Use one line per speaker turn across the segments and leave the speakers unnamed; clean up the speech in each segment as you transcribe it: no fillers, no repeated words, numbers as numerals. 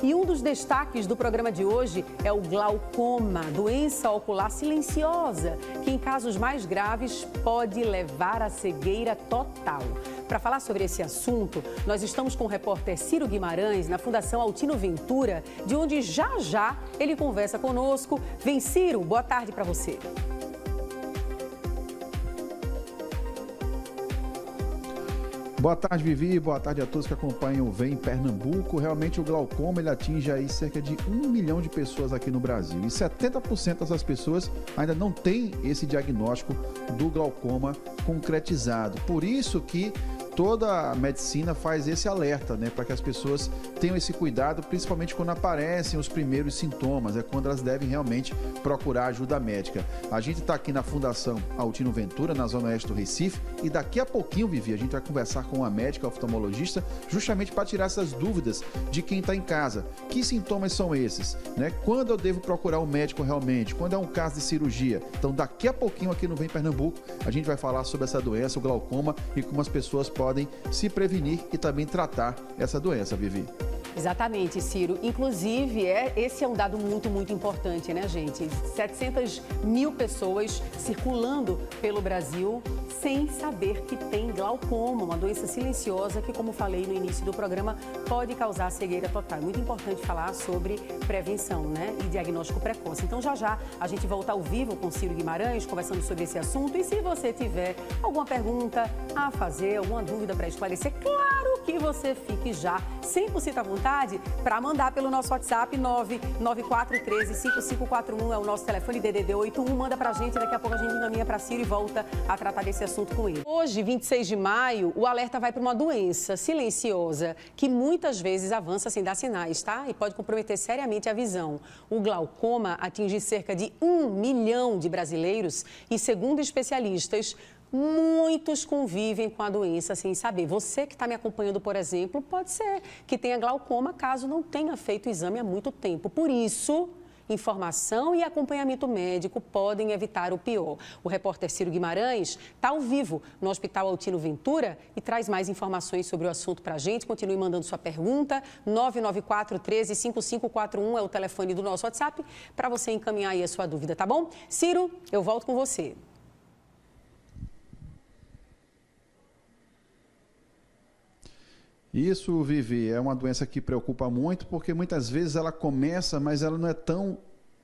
E um dos destaques do programa de hoje é o glaucoma, doença ocular silenciosa, que em casos mais graves pode levar à cegueira total. Para falar sobre esse assunto, nós estamos com o repórter Ciro Guimarães, na Fundação Altino Ventura, de onde já ele conversa conosco. Vem, Ciro, boa tarde para você.
Boa tarde, Vivi. Boa tarde a todos que acompanham o Vem Pernambuco. Realmente o glaucoma ele atinge aí cerca de 1 milhão de pessoas aqui no Brasil. E 70% dessas pessoas ainda não têm esse diagnóstico do glaucoma concretizado. Por isso que toda a medicina faz esse alerta, né, para que as pessoas tenham esse cuidado, principalmente quando aparecem os primeiros sintomas, é quando elas devem realmente procurar ajuda médica. A gente está aqui na Fundação Altino Ventura, na Zona Oeste do Recife, e daqui a pouquinho, Vivi, a gente vai conversar com uma médica oftalmologista, justamente para tirar essas dúvidas de quem está em casa. Que sintomas são esses? Né? Quando eu devo procurar um médico realmente? Quando é um caso de cirurgia? Então, daqui a pouquinho aqui no Vem Pernambuco, a gente vai falar sobre essa doença, o glaucoma, e como as pessoas podem se prevenir e também tratar essa doença, Vivi.
Exatamente, Ciro. Inclusive, esse é um dado muito importante, né, gente? 700 mil pessoas circulando pelo Brasil sem saber que tem glaucoma, uma doença silenciosa que, como falei no início do programa, pode causar cegueira total. É muito importante falar sobre prevenção, né, e diagnóstico precoce. Então, já a gente volta ao vivo com Ciro Guimarães, conversando sobre esse assunto. E se você tiver alguma pergunta a fazer, alguma dúvida para esclarecer, claro que você fique já 100% à vontade para mandar pelo nosso WhatsApp 994135541, é o nosso telefone DDD 81. Manda pra gente, daqui a pouco a gente encaminha para Ciro e volta a tratar desse assunto com ele. Hoje, 26 de maio, o alerta vai para uma doença silenciosa que muitas vezes avança sem dar sinais, tá? E pode comprometer seriamente a visão. O glaucoma atinge cerca de 1 milhão de brasileiros e, segundo especialistas, muitos convivem com a doença sem saber. Você que está me acompanhando, por exemplo, pode ser que tenha glaucoma caso não tenha feito o exame há muito tempo. Por isso, informação e acompanhamento médico podem evitar o pior. O repórter Ciro Guimarães está ao vivo no Hospital Altino Ventura e traz mais informações sobre o assunto para a gente. Continue mandando sua pergunta. 994135541 é o telefone do nosso WhatsApp para você encaminhar aí a sua dúvida, tá bom? Ciro, eu volto com você.
Isso, Vivi, é uma doença que preocupa muito porque muitas vezes ela começa, mas ela não é tão...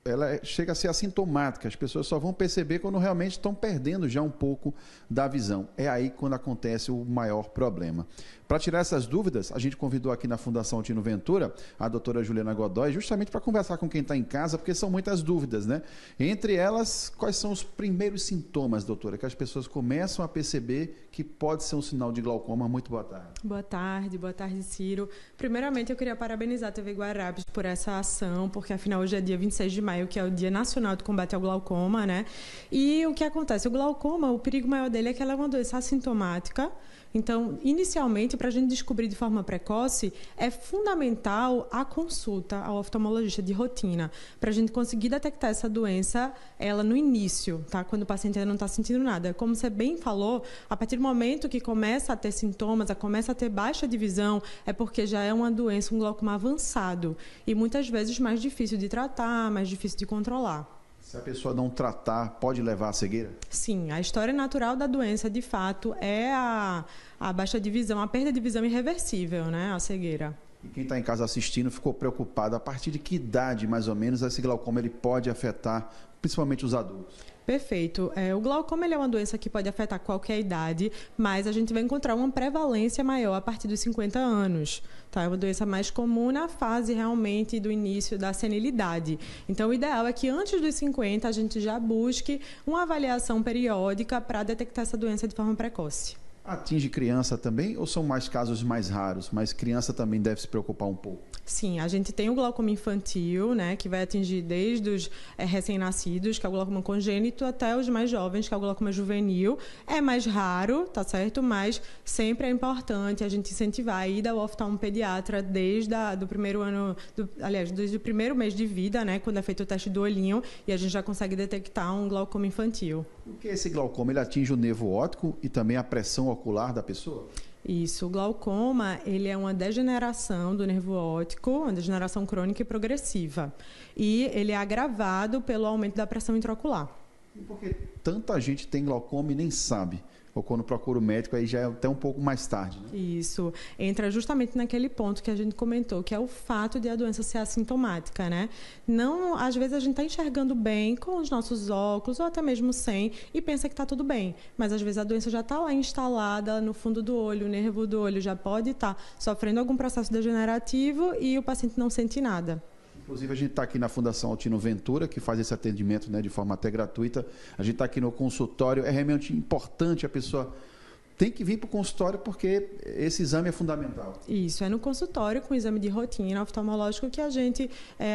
Ela chega a ser assintomática, as pessoas só vão perceber quando realmente estão perdendo já um pouco da visão. É aí quando acontece o maior problema. Para tirar essas dúvidas, a gente convidou aqui na Fundação Altino Ventura a doutora Juliana Godoy, justamente para conversar com quem está em casa, porque são muitas dúvidas, né? Entre elas, quais são os primeiros sintomas, doutora, que as pessoas começam a perceber que pode ser um sinal de glaucoma? Muito boa tarde.
Boa tarde, Ciro. Primeiramente, eu queria parabenizar a TV Guararapes por essa ação, porque afinal hoje é dia 26 de maio, que é o Dia Nacional de Combate ao Glaucoma, né? E o que acontece? O glaucoma, o perigo maior dele é que ela é uma doença assintomática. Então, inicialmente, para a gente descobrir de forma precoce, é fundamental a consulta ao oftalmologista de rotina, para a gente conseguir detectar essa doença, ela no início, tá? Quando o paciente ainda não está sentindo nada. Como você bem falou, a partir do momento que começa a ter sintomas, começa a ter baixa de visão, é porque já é uma doença, um glaucoma avançado. E muitas vezes mais difícil de tratar, mais difícil de controlar.
Se a pessoa não tratar, pode levar à cegueira?
Sim, a história natural da doença, de fato, é a baixa de visão, a perda de visão irreversível, né? A cegueira.
E quem está em casa assistindo ficou preocupado. A partir de que idade, mais ou menos, esse glaucoma ele pode afetar, principalmente os adultos?
Perfeito. O glaucoma ele é uma doença que pode afetar qualquer idade, mas a gente vai encontrar uma prevalência maior a partir dos 50 anos. Tá? É uma doença mais comum na fase realmente do início da senilidade. Então, o ideal é que antes dos 50 a gente já busque uma avaliação periódica para detectar essa doença de forma precoce.
Atinge criança também ou são mais casos mais raros? Mas criança também deve se preocupar um pouco?
Sim, a gente tem o glaucoma infantil, né, que vai atingir desde os recém-nascidos, que é o glaucoma congênito, até os mais jovens, que é o glaucoma juvenil. É mais raro, tá certo? Mas sempre é importante a gente incentivar a ida ao oftalmopediatra desde do primeiro ano, desde o primeiro mês de vida, né, quando é feito o teste do olhinho, e a gente já consegue detectar um glaucoma infantil.
O que é esse glaucoma? Ele atinge o nervo óptico e também a pressão ocular da pessoa?
Isso, o glaucoma, ele é uma degeneração do nervo óptico, uma degeneração crônica e progressiva. E ele é agravado pelo aumento da pressão intraocular.
E por que tanta gente tem glaucoma e nem sabe? Ou quando procura o médico, aí já é até um pouco mais tarde, né?
Isso. Entra justamente naquele ponto que a gente comentou, que é o fato de a doença ser assintomática, né? Não, às vezes a gente está enxergando bem com os nossos óculos, ou até mesmo sem, e pensa que está tudo bem. Mas às vezes a doença já está lá instalada no fundo do olho, o nervo do olho já pode estar sofrendo algum processo degenerativo e o paciente não sente nada.
Inclusive, a gente está aqui na Fundação Altino Ventura, que faz esse atendimento, né, de forma até gratuita. A gente está aqui no consultório. É realmente importante, a pessoa tem que vir para o consultório porque esse exame é fundamental.
Isso, é no consultório com o exame de rotina oftalmológico que a gente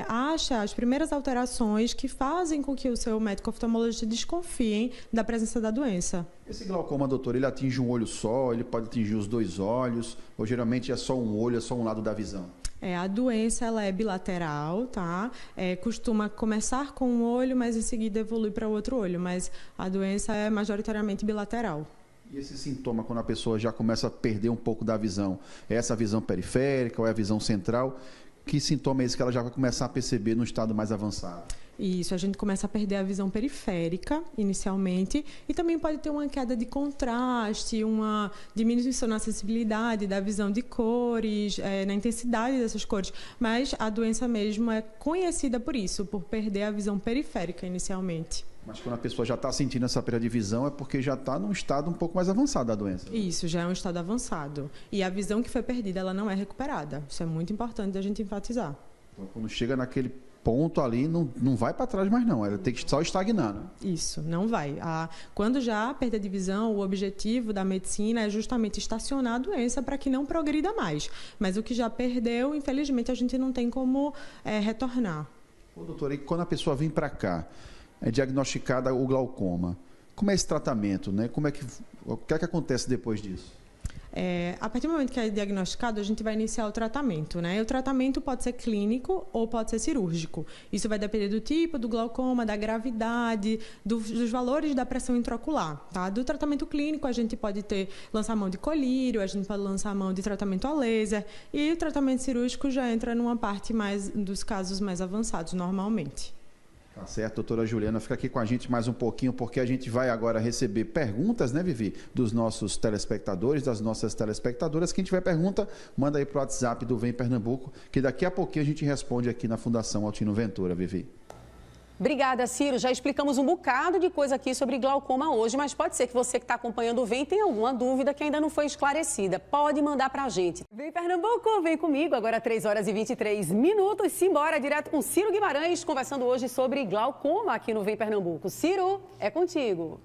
acha as primeiras alterações que fazem com que o seu médico oftalmologista desconfiem da presença da doença.
Esse glaucoma, doutor, ele atinge um olho só, ele pode atingir os dois olhos, ou geralmente é só um olho, é só um lado da visão?
A doença ela é bilateral, tá? Costuma começar com um olho, mas em seguida evolui para o outro olho. Mas a doença é majoritariamente bilateral.
E esse sintoma, quando a pessoa já começa a perder um pouco da visão, é essa visão periférica ou é a visão central? Que sintoma é esse que ela já vai começar a perceber no estado mais avançado?
Isso, a gente começa a perder a visão periférica, inicialmente, e também pode ter uma queda de contraste, uma diminuição na sensibilidade da visão de cores, na intensidade dessas cores, mas a doença mesmo é conhecida por isso, por perder a visão periférica inicialmente.
Mas quando a pessoa já está sentindo essa perda de visão é porque já está num estado um pouco mais avançado da doença.
Isso, já é um estado avançado. E a visão que foi perdida, ela não é recuperada. Isso é muito importante a gente enfatizar.
Então, quando chega naquele ponto ali, não vai para trás mais não, ela tem que só estagnar, né?
Isso, não vai. Quando já há perda de visão, o objetivo da medicina é justamente estacionar a doença para que não progrida mais. Mas o que já perdeu, infelizmente, a gente não tem como retornar.
Ô, doutora, e quando a pessoa vem para cá, é diagnosticada o glaucoma, como é esse tratamento, né? O que é que acontece depois disso?
A partir do momento que é diagnosticado, a gente vai iniciar o tratamento, né? E o tratamento pode ser clínico ou pode ser cirúrgico. Isso vai depender do tipo do glaucoma, da gravidade, dos valores da pressão intraocular, tá? Do tratamento clínico, a gente pode lançar mão de colírio, a gente pode lançar mão de tratamento a laser, e o tratamento cirúrgico já entra numa parte mais dos casos mais avançados, normalmente.
Tá certo, doutora Juliana, fica aqui com a gente mais um pouquinho, porque a gente vai agora receber perguntas, né, Vivi, dos nossos telespectadores, das nossas telespectadoras. Quem tiver pergunta, manda aí para o WhatsApp do Vem Pernambuco, que daqui a pouquinho a gente responde aqui na Fundação Altino Ventura, Vivi.
Obrigada, Ciro. Já explicamos um bocado de coisa aqui sobre glaucoma hoje, mas pode ser que você que está acompanhando o Vem tenha alguma dúvida que ainda não foi esclarecida. Pode mandar para a gente. Vem Pernambuco, vem comigo. Agora 3h23. Simbora, direto com Ciro Guimarães, conversando hoje sobre glaucoma aqui no Vem Pernambuco. Ciro, é contigo.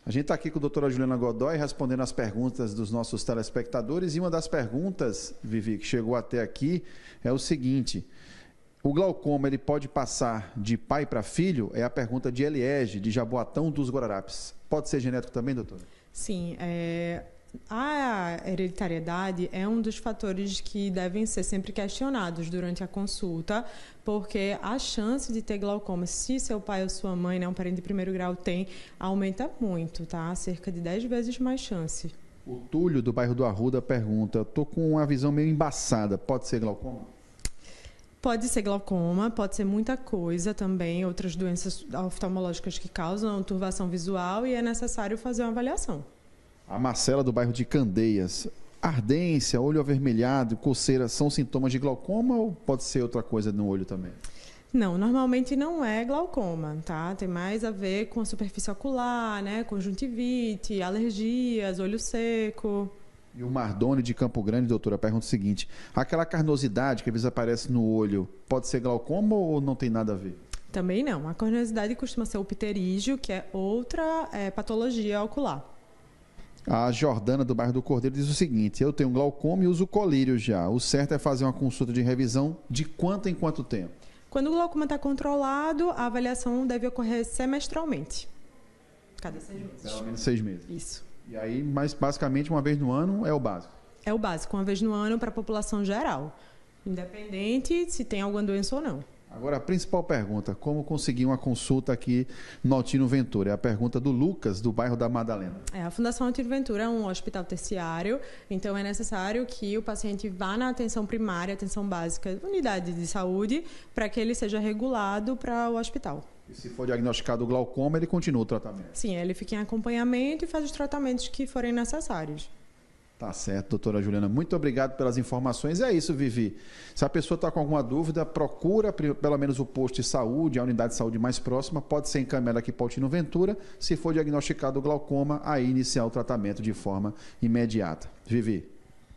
A gente está aqui com a doutora Juliana Godoy respondendo as perguntas dos nossos telespectadores, e uma das perguntas, Vivi, que chegou até aqui é o seguinte: o glaucoma ele pode passar de pai para filho? É a pergunta de Eliege, de Jaboatão dos Guararapes. Pode ser genético também, doutora?
Sim, a hereditariedade é um dos fatores que devem ser sempre questionados durante a consulta, porque a chance de ter glaucoma, se seu pai ou sua mãe, né, um parente de primeiro grau tem, aumenta muito, tá? Cerca de 10 vezes mais chance.
O Túlio, do bairro do Arruda, pergunta: estou com uma visão meio embaçada, pode ser glaucoma?
Pode ser glaucoma, pode ser muita coisa também, outras doenças oftalmológicas que causam turvação visual, e é necessário fazer uma avaliação.
A Marcela, do bairro de Candeias: ardência, olho avermelhado, coceira, são sintomas de glaucoma ou pode ser outra coisa no olho também?
Não, normalmente não é glaucoma, tá? Tem mais a ver com a superfície ocular, né? Conjuntivite, alergias, olho seco.
E o Mardoni, de Campo Grande, doutora, pergunta o seguinte: aquela carnosidade que às vezes aparece no olho, pode ser glaucoma ou não tem nada a ver?
Também não. A carnosidade costuma ser o pterígio, que é outra patologia ocular.
A Jordana, do bairro do Cordeiro, diz o seguinte: eu tenho glaucoma e uso colírio já. O certo é fazer uma consulta de revisão de quanto em quanto tempo?
Quando o glaucoma está controlado, a avaliação deve ocorrer semestralmente. Cada 6 meses.
Pelo menos 6 meses.
Isso.
E aí, mas basicamente, uma vez no ano é o básico?
É o básico, uma vez no ano para a população geral. Independente se tem alguma doença ou não.
Agora, a principal pergunta, como conseguir uma consulta aqui no Altino Ventura? É a pergunta do Lucas, do bairro da Madalena.
A Fundação Altino Ventura é um hospital terciário, então é necessário que o paciente vá na atenção primária, atenção básica, unidade de saúde, para que ele seja regulado para o hospital.
E se for diagnosticado o glaucoma, ele continua o tratamento?
Sim, ele fica em acompanhamento e faz os tratamentos que forem necessários.
Tá certo, doutora Juliana. Muito obrigado pelas informações. É isso, Vivi. Se a pessoa está com alguma dúvida, procura pelo menos o posto de saúde, a unidade de saúde mais próxima. Pode ser encaminhada aqui para o Altino Ventura. Se for diagnosticado o glaucoma, aí iniciar o tratamento de forma imediata. Vivi.